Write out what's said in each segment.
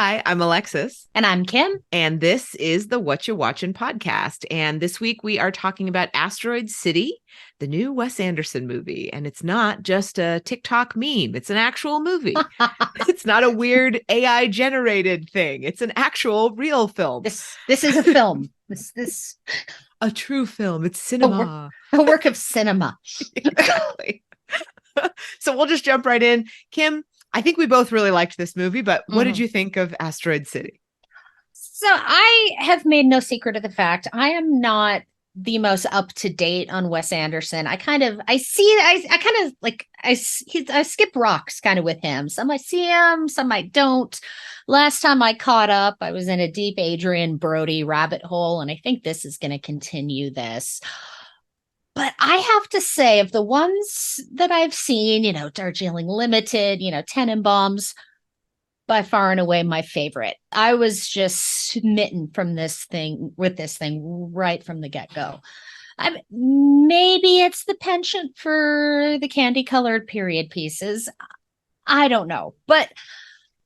Hi, I'm Alexis. And I'm Kim. And this is the Whatcha Watchin podcast. And this week we are talking about Asteroid City, the new Wes Anderson movie. And it's not just a TikTok meme, it's an actual movie. It's not a weird AI generated thing. It's an actual real film. This is a film. This a true film. It's cinema. A work of cinema. Exactly. So we'll just jump right in. Kim, I think we both really liked this movie, but what did you think of Asteroid City? So I have made no secret of the fact I am not the most up to date on Wes Anderson. I skip rocks kind of with him. Some I see him, some I don't. Last time I caught up, I was in a deep Adrian Brody rabbit hole, and I think this is going to continue this. But I have to say, of the ones that I've seen, Darjeeling Limited, Tenenbaums, by far and away my favorite. I was just smitten with this thing right from the get-go. Maybe it's the penchant for the candy-colored period pieces. I don't know. But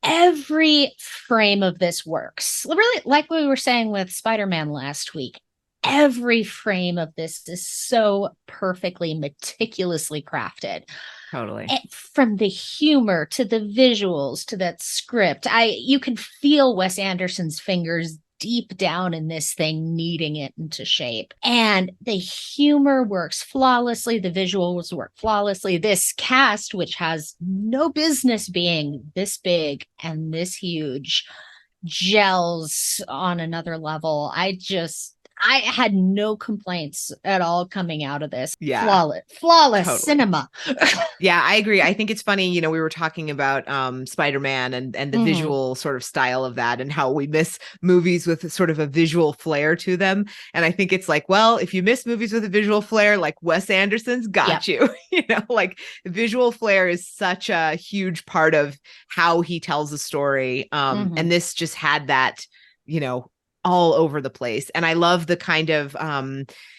every frame of this works. Really, like we were saying with Spider-Man last week, every frame of this is so perfectly, meticulously crafted. Totally. From the humor to the visuals to that script, you can feel Wes Anderson's fingers deep down in this thing, kneading it into shape. And the humor works flawlessly. The visuals work flawlessly. This cast, which has no business being this big and this huge, gels on another level. I had no complaints at all coming out of this. Yeah. Flawless totally. Cinema. Yeah, I agree. I think it's funny, we were talking about Spider-Man and the visual sort of style of that and how we miss movies with sort of a visual flair to them. And I think it's like, well, if you miss movies with a visual flair, like Wes Anderson's got you. Like visual flair is such a huge part of how he tells a story. And this just had that, all over the place. And I love the kind of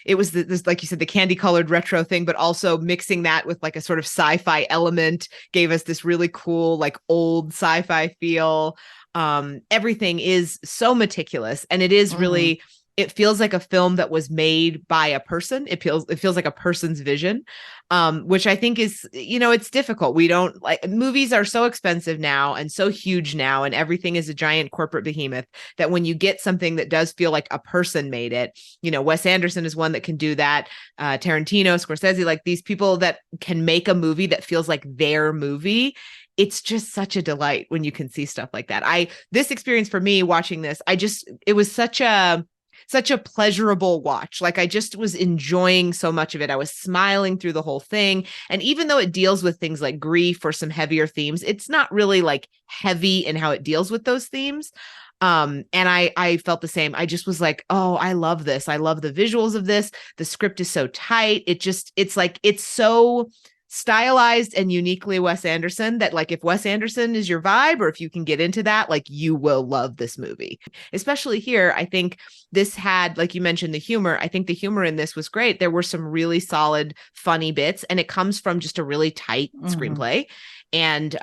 it was this, like you said, the candy colored retro thing, but also mixing that with like a sort of sci-fi element gave us this really cool, like old sci-fi feel. Everything is so meticulous, and it is really, it feels like a film that was made by a person. It feels like a person's vision, which I think is, it's difficult. We don't like, movies are so expensive now and so huge now, and everything is a giant corporate behemoth, that when you get something that does feel like a person made it, Wes Anderson is one that can do that. Tarantino, Scorsese, like these people that can make a movie that feels like their movie. It's just such a delight when you can see stuff like that. This experience for me watching this, it was such a pleasurable watch. Like I just was enjoying so much of it. I was smiling through the whole thing. And even though it deals with things like grief or some heavier themes, it's not really like heavy in how it deals with those themes. And I felt the same. I just was like, oh, I love this. I love the visuals of this. The script is so tight. It's so stylized and uniquely Wes Anderson that, like, if Wes Anderson is your vibe, or if you can get into that, like, you will love this movie. Especially here, I think this had, like you mentioned, the humor. I think the humor in this was great. There were some really solid, funny bits, and it comes from just a really tight screenplay and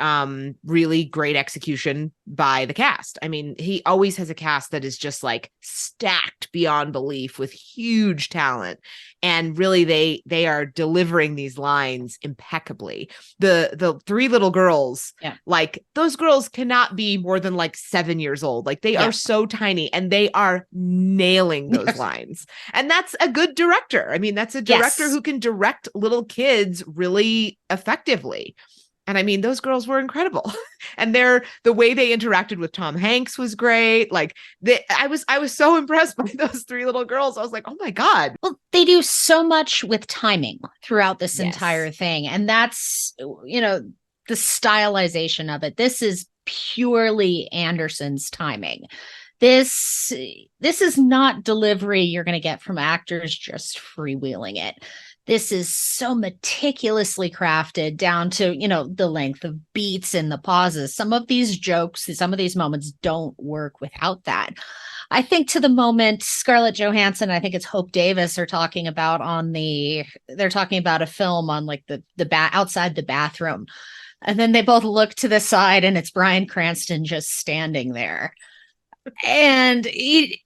really great execution by the cast. I mean, he always has a cast that is just like stacked beyond belief with huge talent. And really, they are delivering these lines impeccably. The three little girls, like those girls cannot be more than like 7 years old. Like they are so tiny, and they are nailing those lines. And that's a good director. I mean, that's a director who can direct little kids really effectively. And I mean, those girls were incredible. And the way they interacted with Tom Hanks was great. Like I was so impressed by those three little girls. I was like, oh my God. Well, they do so much with timing throughout this entire thing. And that's, the stylization of it. This is purely Anderson's timing. This is not delivery you're going to get from actors just freewheeling it. This is so meticulously crafted down to, the length of beats and the pauses. Some of these jokes, some of these moments don't work without that. I think to the moment Scarlett Johansson, I think it's Hope Davis, are talking about they're talking about a film on like the outside the bathroom. And then they both look to the side and it's Bryan Cranston just standing there. And he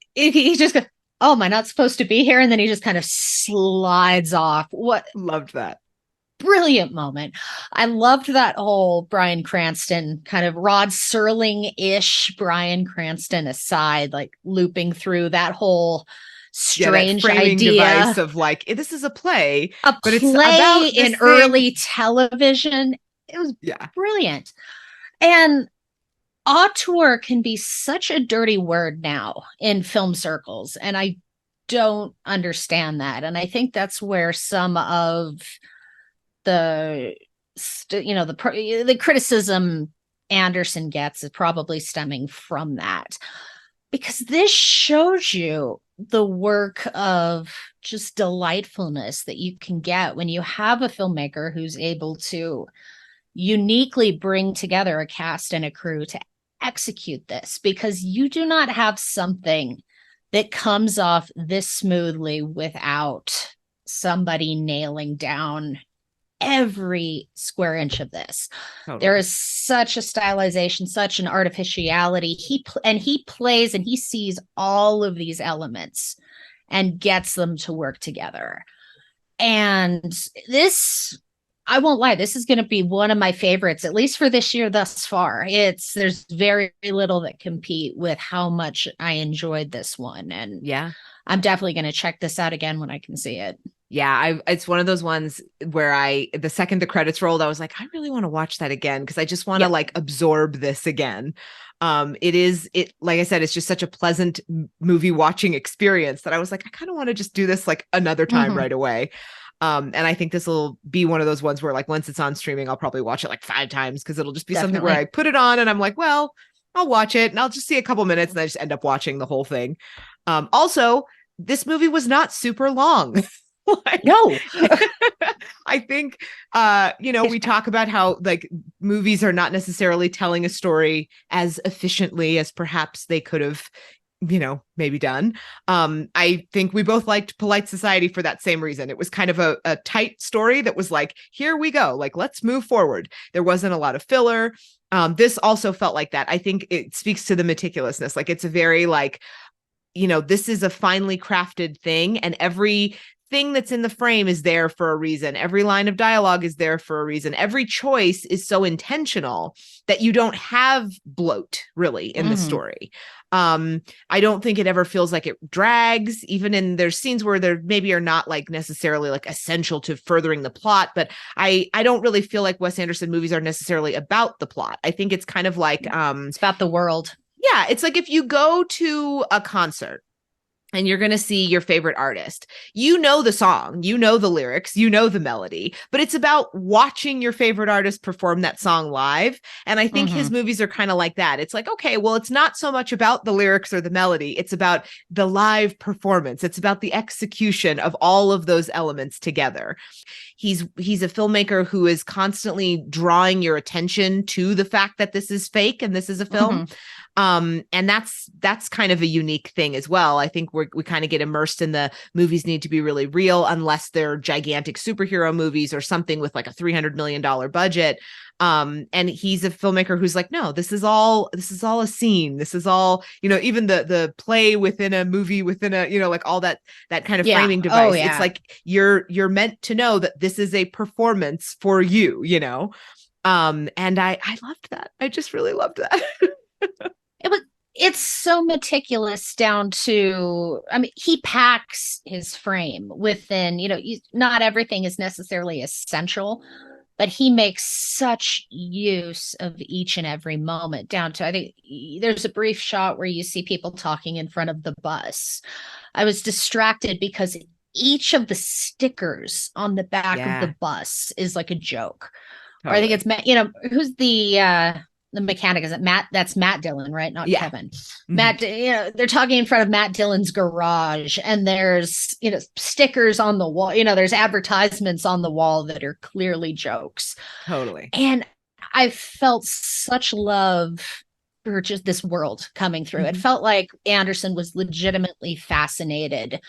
just goes, oh, am I not supposed to be here? And then he just kind of slides off. What? Loved that. Brilliant moment. I loved that whole Bryan Cranston kind of Rod Serling-ish Bryan Cranston aside, like looping through that whole strange that framing idea device of like, this is a play, but it's about in early television. It was brilliant. And auteur can be such a dirty word now in film circles, and I don't understand that. And I think that's where some of the criticism Anderson gets is probably stemming from that, because this shows you the work of just delightfulness that you can get when you have a filmmaker who's able to uniquely bring together a cast and a crew to execute this, because you do not have something that comes off this smoothly without somebody nailing down every square inch of this. Totally. There is such a stylization, such an artificiality. He plays and he sees all of these elements and gets them to work together. And this, I won't lie, this is going to be one of my favorites, at least for this year thus far. There's very little that compete with how much I enjoyed this one. And yeah, I'm definitely going to check this out again when I can see it. Yeah, it's one of those ones where the second the credits rolled, I was like, I really want to watch that again because I just want to like absorb this again. It like I said, it's just such a pleasant movie watching experience that I was like, I kind of want to just do this like another time right away. And I think this will be one of those ones where like once it's on streaming, I'll probably watch it like 5 times because it'll just be something where I put it on and I'm like, well, I'll watch it and I'll just see a couple minutes and I just end up watching the whole thing. Also, this movie was not super long. No. I think we talk about how like movies are not necessarily telling a story as efficiently as perhaps they could have maybe done. I think we both liked Polite Society for that same reason. It was kind of a tight story that was like, here we go, like let's move forward. There wasn't a lot of filler. This also felt like that. I think it speaks to the meticulousness. Like it's a very like, this is a finely crafted thing, and every thing that's in the frame is there for a reason. Every line of dialogue is there for a reason. Every choice is so intentional that you don't have bloat really in the story. I don't think it ever feels like it drags, even in there's scenes where there maybe are not like necessarily like essential to furthering the plot, but I don't really feel like Wes Anderson movies are necessarily about the plot. I think it's kind of like it's about the world. Yeah, it's like if you go to a concert and you're going to see your favorite artist, the song, the lyrics, the melody, but it's about watching your favorite artist perform that song live. And I think his movies are kind of like that. It's like, okay, well, it's not so much about the lyrics or the melody. It's about the live performance. It's about the execution of all of those elements together. He's a filmmaker who is constantly drawing your attention to the fact that this is fake and this is a film. And that's kind of a unique thing as well. I think we kind of get immersed in the movies need to be really real unless they're gigantic superhero movies or something with like a $300 million budget. And he's a filmmaker who's like, no, this is all a scene. This is all, even the play within a movie within a, like all that kind of framing device. It's like, you're meant to know that this is a performance for you, and I loved that. I just really loved that. It's so meticulous down to, he packs his frame within, not everything is necessarily essential, but he makes such use of each and every moment down to, I think there's a brief shot where you see people talking in front of the bus. I was distracted because each of the stickers on the back of the bus is like a joke. Totally. Or I think it's, who's the mechanic, is it Matt? That's Matt Dillon, right? Not Kevin. Matt, they're talking in front of Matt Dillon's garage, and there's, stickers on the wall. There's advertisements on the wall that are clearly jokes. Totally. And I felt such love for just this world coming through. It felt like Anderson was legitimately fascinated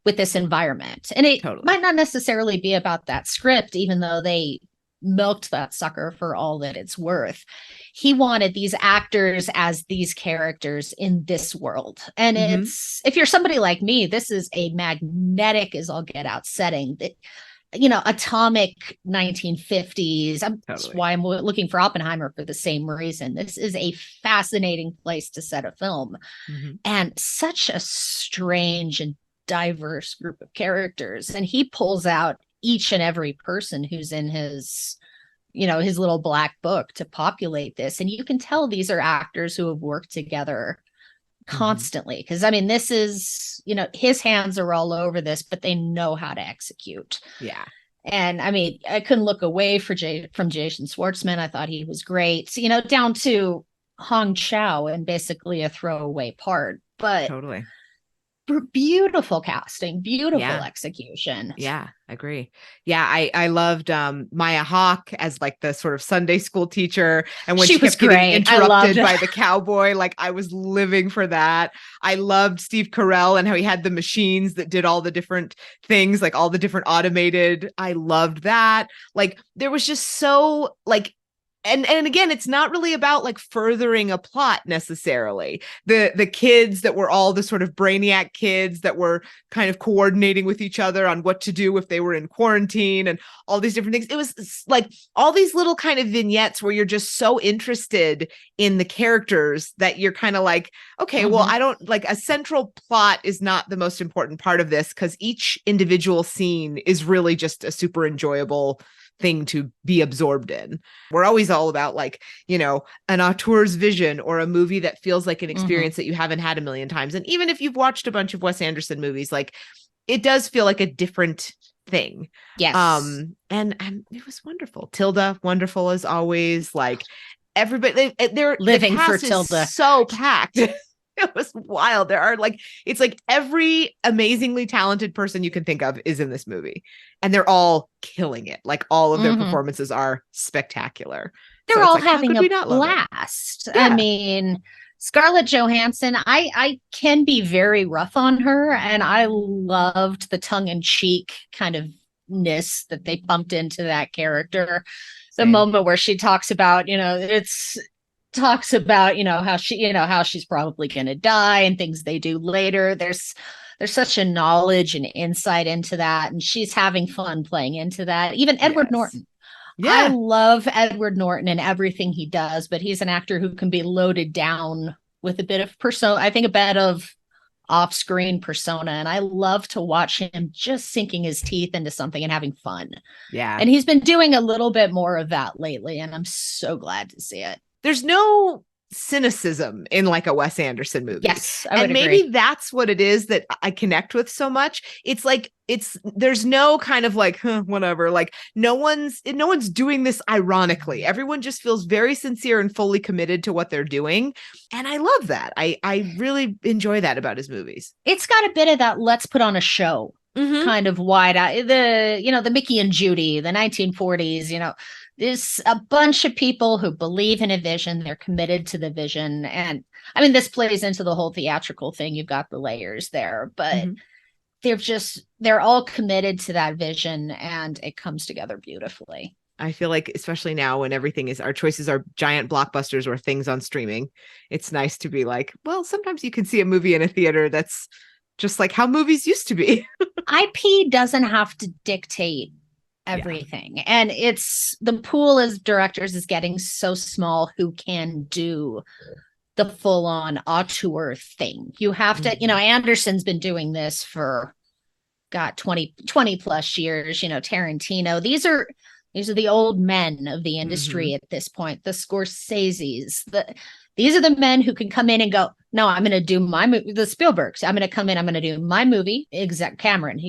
with this environment. And it might not necessarily be about that script, even though they milked that sucker for all that it's worth. He wanted these actors as these characters in this world. And it's, if you're somebody like me, this is a magnetic as all get out setting that, atomic 1950s. That's why I'm looking for Oppenheimer for the same reason. This is a fascinating place to set a film, and such a strange and diverse group of characters. And he pulls out each and every person who's in his little black book to populate this. And you can tell these are actors who have worked together constantly. Because this is, his hands are all over this, but they know how to execute. Yeah. And I couldn't look away from Jason Schwartzman. I thought he was great, down to Hong Chow and basically a throwaway part. But totally. Beautiful casting, beautiful execution. Yeah, I agree. Yeah, I loved Maya Hawke as like the sort of Sunday school teacher, and when she was getting interrupted by the cowboy, like I was living for that. I loved Steve Carell and how he had the machines that did all the different things, like all the different automated. I loved that. Like there was just so like. And again, it's not really about like furthering a plot necessarily. The kids that were all the sort of brainiac kids that were kind of coordinating with each other on what to do if they were in quarantine and all these different things. It was like all these little kind of vignettes where you're just so interested in the characters that you're kind of like, okay, well, I don't like a central plot is not the most important part of this because each individual scene is really just a super enjoyable thing to be absorbed in. We're always all about like, an auteur's vision or a movie that feels like an experience that you haven't had a million times. And even if you've watched a bunch of Wes Anderson movies, like it does feel like a different thing. Yes. And it was wonderful. Tilda, wonderful as always. Like everybody, they're living for Tilda. So packed. It was wild. There are like, it's like every amazingly talented person you can think of is in this movie and they're all killing it. Like all of their performances are spectacular. They're all like, having a blast. Yeah. Scarlett Johansson, I can be very rough on her, and I loved the tongue-in-cheek kind of ness that they pumped into that character. The moment where she talks about, how she's probably going to die and things they do later. There's such a knowledge and insight into that, and she's having fun playing into that. Even Edward Norton. Yeah. I love Edward Norton and everything he does, but he's an actor who can be loaded down with a bit of a bit of off-screen persona, and I love to watch him just sinking his teeth into something and having fun. Yeah. And he's been doing a little bit more of that lately, and I'm so glad to see it. There's no cynicism in like a Wes Anderson movie. Yes, I would agree. Maybe that's what it is that I connect with so much. It's like there's no kind of like whatever. Like no one's doing this ironically. Everyone just feels very sincere and fully committed to what they're doing, and I love that. I really enjoy that about his movies. It's got a bit of that let's put on a show kind of wide out. The Mickey and Judy, the 1940s. There's a bunch of people who believe in a vision. They're committed to the vision. And this plays into the whole theatrical thing. You've got the layers there, but they're all committed to that vision, and it comes together beautifully. I feel like, especially now when our choices are giant blockbusters or things on streaming, it's nice to be like, well, sometimes you can see a movie in a theater that's just like how movies used to be. IP doesn't have to dictate everything. And it's the pool as directors is getting so small who can do the full-on auteur thing. You have to, Anderson's been doing this for 20 plus years, Tarantino. These are the old men of the industry at this point, the Scorseses. These are the men who can come in and go, no, I'm going to do my movie. The Spielbergs, I'm going to come in, I'm going to do my movie. Cameron,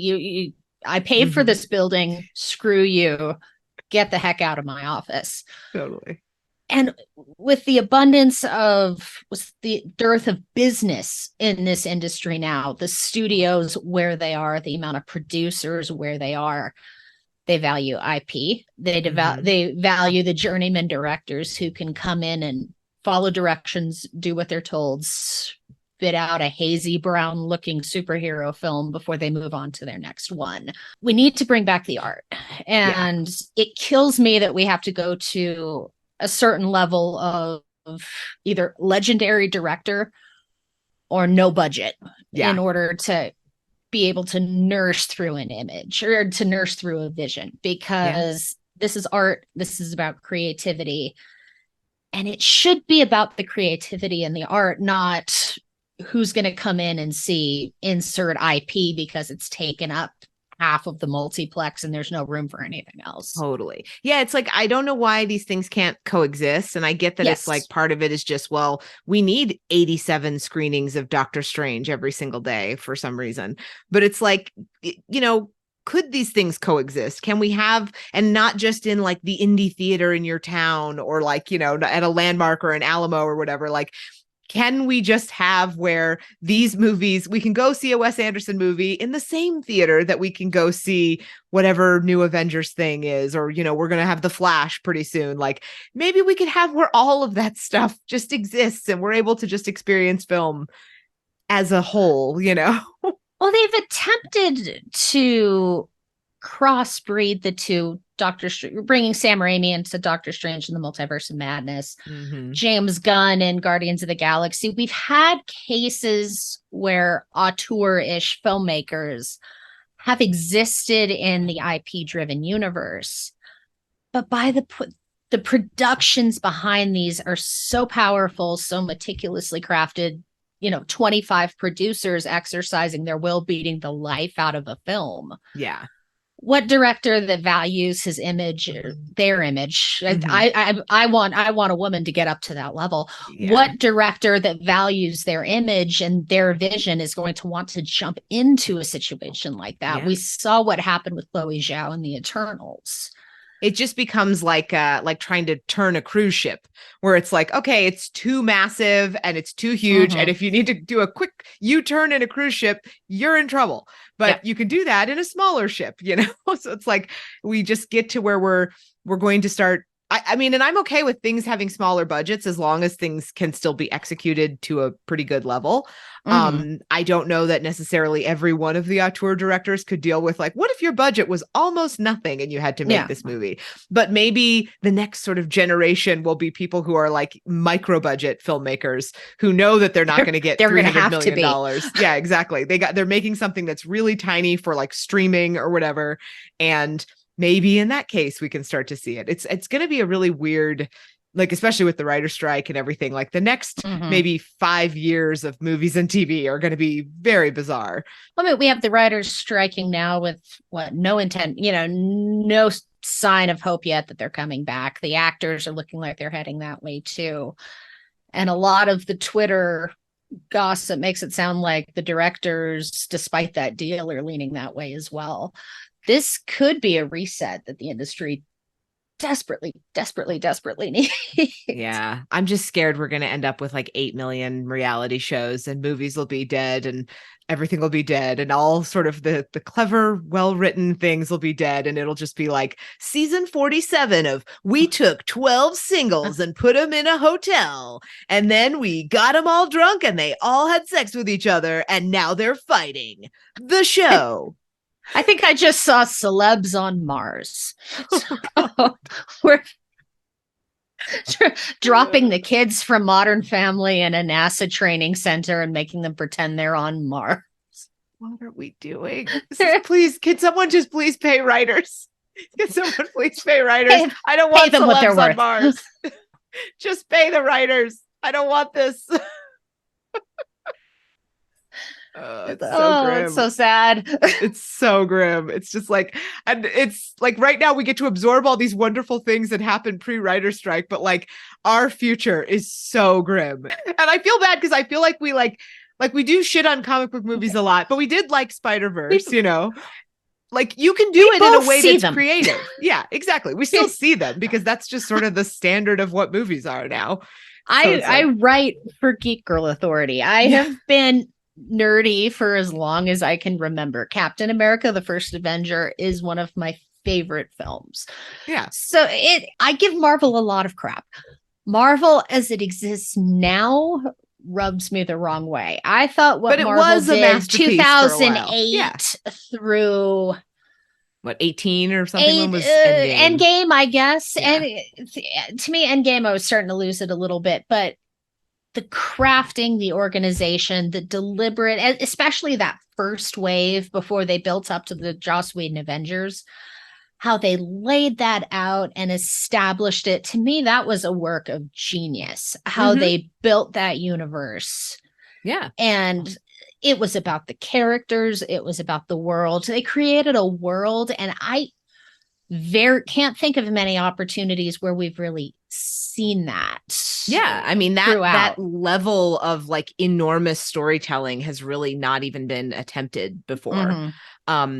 I paid for this building. Screw you. Get the heck out of my office. Totally. And with the dearth of business in this industry now, the studios where they are, the amount of producers where they are, they value IP. They value the journeyman directors who can come in and follow directions, do what they're told, spit out a hazy brown looking superhero film before they move on to their next one. We need to bring back the art. And it kills me that we have to go to a certain level of either legendary director or no budget in order to be able to nurse through an image or to nurse through a vision, because this is art. This is about creativity. And it should be about the creativity and the art, not who's going to come in and see insert IP because it's taken up half of the multiplex and there's no room for anything else. Totally. Yeah. It's like, I don't know why these things can't coexist. And I get that it's like part of it is just, well, we need 87 screenings of Doctor Strange every single day for some reason. But it's like, you know, could these things coexist? Can we have, and not just in like the indie theater in your town or like, you know, at a Landmark or an Alamo or whatever, like, can we just have where these movies, we can go see a Wes Anderson movie in the same theater that we can go see whatever new Avengers thing is, or, you know, we're going to have The Flash pretty soon. Like maybe we could have where all of that stuff just exists and we're able to just experience film as a whole, you know? Well, they've attempted to crossbreed the two. Bringing Sam Raimi into Doctor Strange and the Multiverse of Madness, James Gunn and Guardians of the Galaxy. We've had cases where auteur-ish filmmakers have existed in the IP-driven universe, but by the productions behind these are so powerful, so meticulously crafted. You know, 25 producers exercising their will, beating the life out of a film. Yeah. What director that values his image, their image? I want a woman to get up to that level. Yeah. What director that values their image and their vision is going to want to jump into a situation like that? Yeah. We saw what happened with Chloe Zhao in The Eternals. It just becomes like trying to turn a cruise ship where it's like, okay, it's too massive and it's too huge. And if you need to do a quick U-turn in a cruise ship, you're in trouble. But you can do that in a smaller ship, you know? So it's like, we just get to where we're going to start. I mean, and I'm okay with things having smaller budgets as long as things can still be executed to a pretty good level. I don't know that necessarily every one of the auteur directors could deal with like, what if your budget was almost nothing and you had to make this movie? But maybe the next sort of generation will be people who are like micro budget filmmakers who know that they're not going to get $300 million. Yeah, exactly. They're making something that's really tiny for like streaming or whatever. And maybe in that case, we can start to see it. It's going to be a really weird, like, especially with the writer's strike and everything, like the next maybe 5 years of movies and TV are going to be very bizarre. I mean, we have the writers striking now with no intent, you know, no sign of hope yet that they're coming back. The actors are looking like they're heading that way too. And a lot of the Twitter gossip makes it sound like the directors, despite that deal, are leaning that way as well. This could be a reset that the industry desperately needs. Yeah. I'm just scared we're going to end up with like 8 million reality shows and movies will be dead and everything will be dead and all sort of the clever, well-written things will be dead. And it'll just be like season 47 of we took 12 singles and put them in a hotel and then we got them all drunk and they all had sex with each other and now they're fighting. The show. I think I just saw Celebs on Mars. We're dropping the kids from Modern Family in a NASA training center and making them pretend they're on Mars. What are we doing? Please, can someone just please pay writers? Can someone please pay writers? I don't want them Celebs on Mars. Just pay the writers. I don't want this. It's so grim. It's so sad. It's so grim. It's just like, and it's like right now we get to absorb all these wonderful things that happened pre-writer strike, but like our future is so grim. And I feel bad because I feel like we do shit on comic book movies a lot, but we did like Spider-Verse, you know? Like you can do it in a way that's creative. Yeah, exactly. We still see them because that's just sort of the standard of what movies are now. I write for Geek Girl Authority. I have been nerdy for as long as I can remember. Captain America, the First Avenger is one of my favorite films. Yeah. So I give Marvel a lot of crap. Marvel as it exists now rubs me the wrong way. I thought what But it Marvel was a did masterpiece for a while. 2008 Yeah. through What, 18 or something? When eight was Endgame? Endgame, I guess. Yeah. And to me, Endgame, I was starting to lose it a little bit, but the crafting, the organization, the deliberate, especially that first wave before they built up to the Joss Whedon Avengers, how they laid that out and established it. To me, that was a work of genius, how they built that universe. Yeah. And it was about the characters, it was about the world. They created a world, and I can't think of many opportunities where we've really seen that. Yeah, I mean, that throughout. level of like enormous storytelling has really not even been attempted before.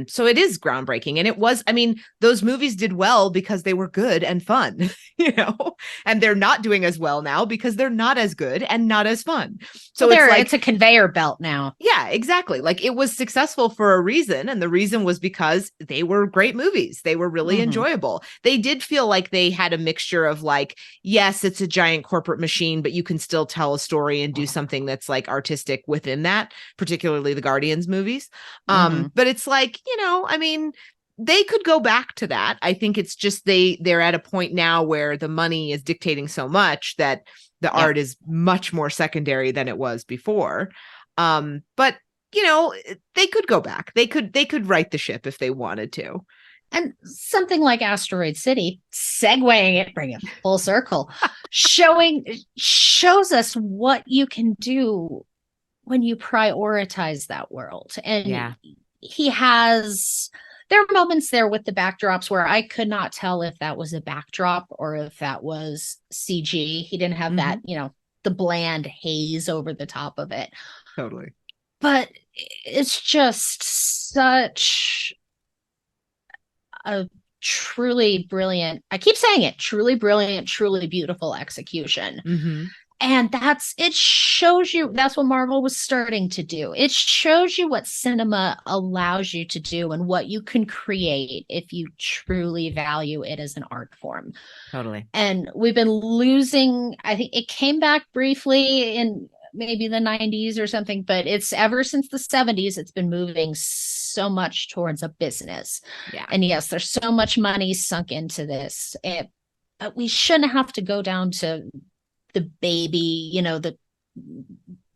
So it is groundbreaking. And it was, I mean, those movies did well because they were good and fun, you know, and they're not doing as well now because they're not as good and not as fun. So well, it's it's a conveyor belt now. Yeah, exactly. Like, it was successful for a reason. And the reason was because they were great movies. They were really enjoyable. They did feel like they had a mixture of like, yes, it's a giant corporate machine, but you can still tell a story and do something that's like artistic within that, particularly the Guardians movies. But it's like, you know, I mean, they could go back to that. I think it's just they're at a point now where the money is dictating so much that the art is much more secondary than it was before. But you know, they could go back. They could right the ship if they wanted to. And something like Asteroid City, segueing it, bring it full circle, shows us what you can do when you prioritize that world. And there are moments there with the backdrops where I could not tell if that was a backdrop or if that was CG. He didn't have that, you know, the bland haze over the top of it. Totally. But it's just such a truly brilliant, I keep saying it, truly brilliant, truly beautiful execution. And it shows you, that's what Marvel was starting to do. It shows you what cinema allows you to do and what you can create if you truly value it as an art form. Totally. And we've been losing, I think it came back briefly in maybe the 90s or something, but it's ever since the 70s, it's been moving so much towards a business. Yeah. And yes, there's so much money sunk into this. But we shouldn't have to go down to the baby, you know, the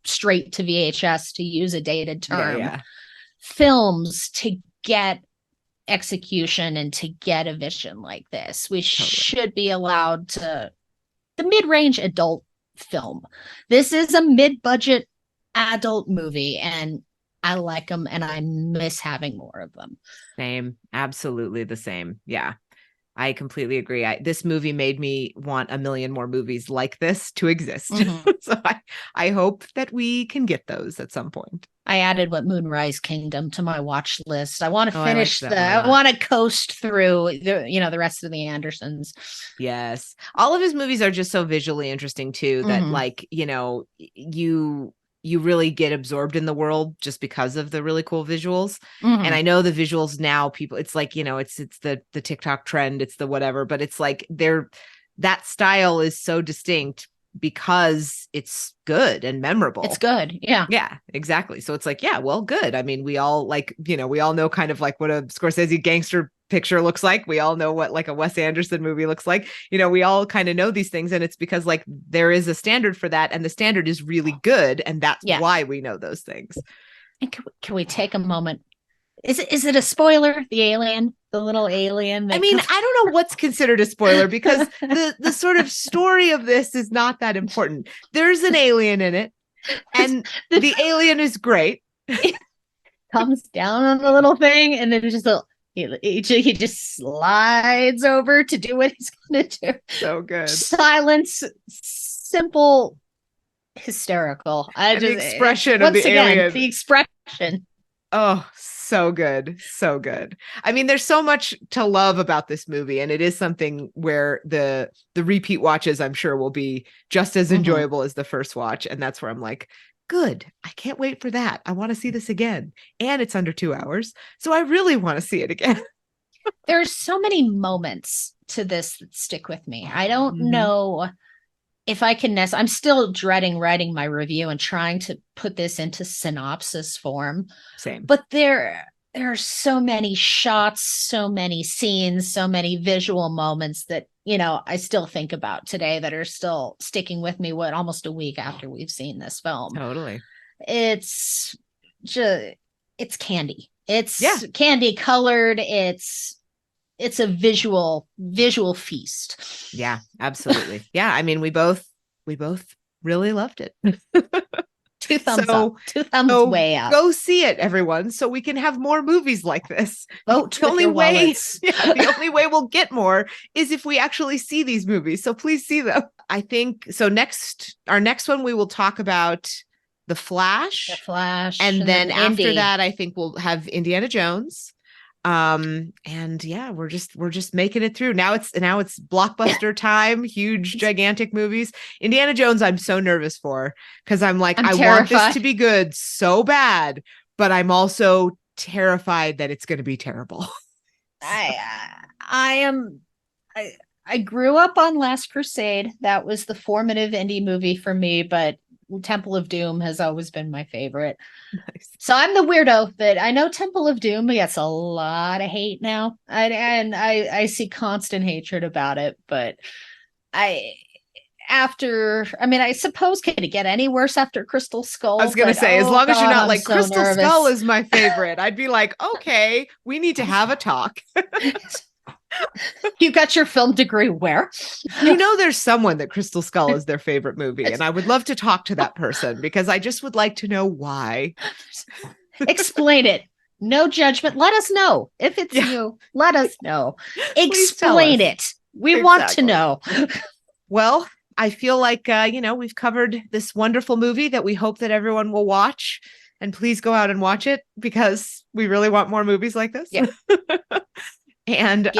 straight to VHS, to use a dated term, films to get execution and to get a vision like this. We should be allowed to, the mid-range adult film. This is a mid-budget adult movie, and I like them, and I miss having more of them. Same. Absolutely the same. Yeah. I completely agree. This movie made me want a million more movies like this to exist. So I hope that we can get those at some point. I added What Moonrise Kingdom to my watch list. I want to finish I want to coast through the rest of the Andersons. Yes. All of his movies are just so visually interesting too, that like, you know, you really get absorbed in the world just because of the really cool visuals. And I know the visuals now, people, it's like, you know, it's the TikTok trend, it's the whatever, but it's like that style is so distinct because it's good and memorable. It's good. Yeah. Yeah, exactly. So it's like, yeah, well, good. I mean, we all like, you know, we all know kind of like what a Scorsese gangster picture looks like. We all know what like a Wes Anderson movie looks like. You know, we all kind of know these things, and it's because like there is a standard for that, and the standard is really good, and that's why we know those things. And can we take a moment? Is it a spoiler? The alien, the little alien. I mean, I don't know what's considered a spoiler because the sort of story of this is not that important. There's an alien in it, and the alien is great. It comes down on the little thing, and then just he just slides over to do what he's going to do. So good. Silence, simple, hysterical. The expression of the alien. The expression. Oh, so good. So good. I mean, there's so much to love about this movie, and it is something where the repeat watches, I'm sure, will be just as enjoyable as the first watch. And that's where I'm like, good. I can't wait for that. I want to see this again. And it's under 2 hours. So I really want to see it again. There's so many moments to this that stick with me. I don't know if I can I'm still dreading writing my review and trying to put this into synopsis form. Same. But there are so many shots, so many scenes, so many visual moments that, I still think about today that are still sticking with me, almost a week after we've seen this film. Totally. It's just, it's candy. It's candy colored. It's a visual feast. Yeah, absolutely. Yeah. I mean, we both really loved it. Two thumbs up. Two thumbs way up. Go see it, everyone, so we can have more movies like this. Vote the only way. The only way we'll get more is if we actually see these movies. So please see them. I think so. Our next one, we will talk about The Flash. And then after that, I think we'll have Indiana Jones. And yeah, we're just making it through. Now it's blockbuster time, huge, gigantic movies. Indiana Jones, I'm so nervous for, because I want this to be good so bad, but I'm also terrified that it's going to be terrible. I grew up on Last Crusade. That was the formative indie movie for me, but Temple of Doom has always been my favorite. Nice. So I'm the weirdo that I know Temple of Doom gets a lot of hate now. I see constant hatred about it, but I suppose can it get any worse after Crystal Skull? I was going to say, as long as you're not like, Crystal Skull is my favorite, I'd be like, okay, we need to have a talk. You got your film degree where? There's someone that Crystal Skull is their favorite movie, and I would love to talk to that person because I just would like to know why. Explain it. No judgment. Let us know. If it's you, let us know. Explain it. We want to know. Well, I feel like, we've covered this wonderful movie that we hope that everyone will watch. And please go out and watch it because we really want more movies like this. Yeah. And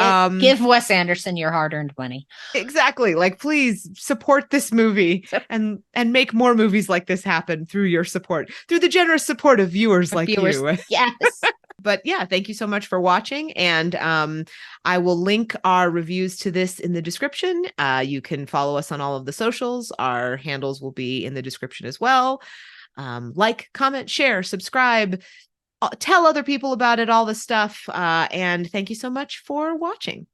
give Wes Anderson your hard-earned money. Exactly. Like, please support this movie and make more movies like this happen through your support, through the generous support of viewers like you. Yes. But yeah, thank you so much for watching. And I will link our reviews to this in the description. You can follow us on all of the socials. Our handles will be in the description as well. Like, comment, share, subscribe. Tell other people about it, all this stuff. And thank you so much for watching.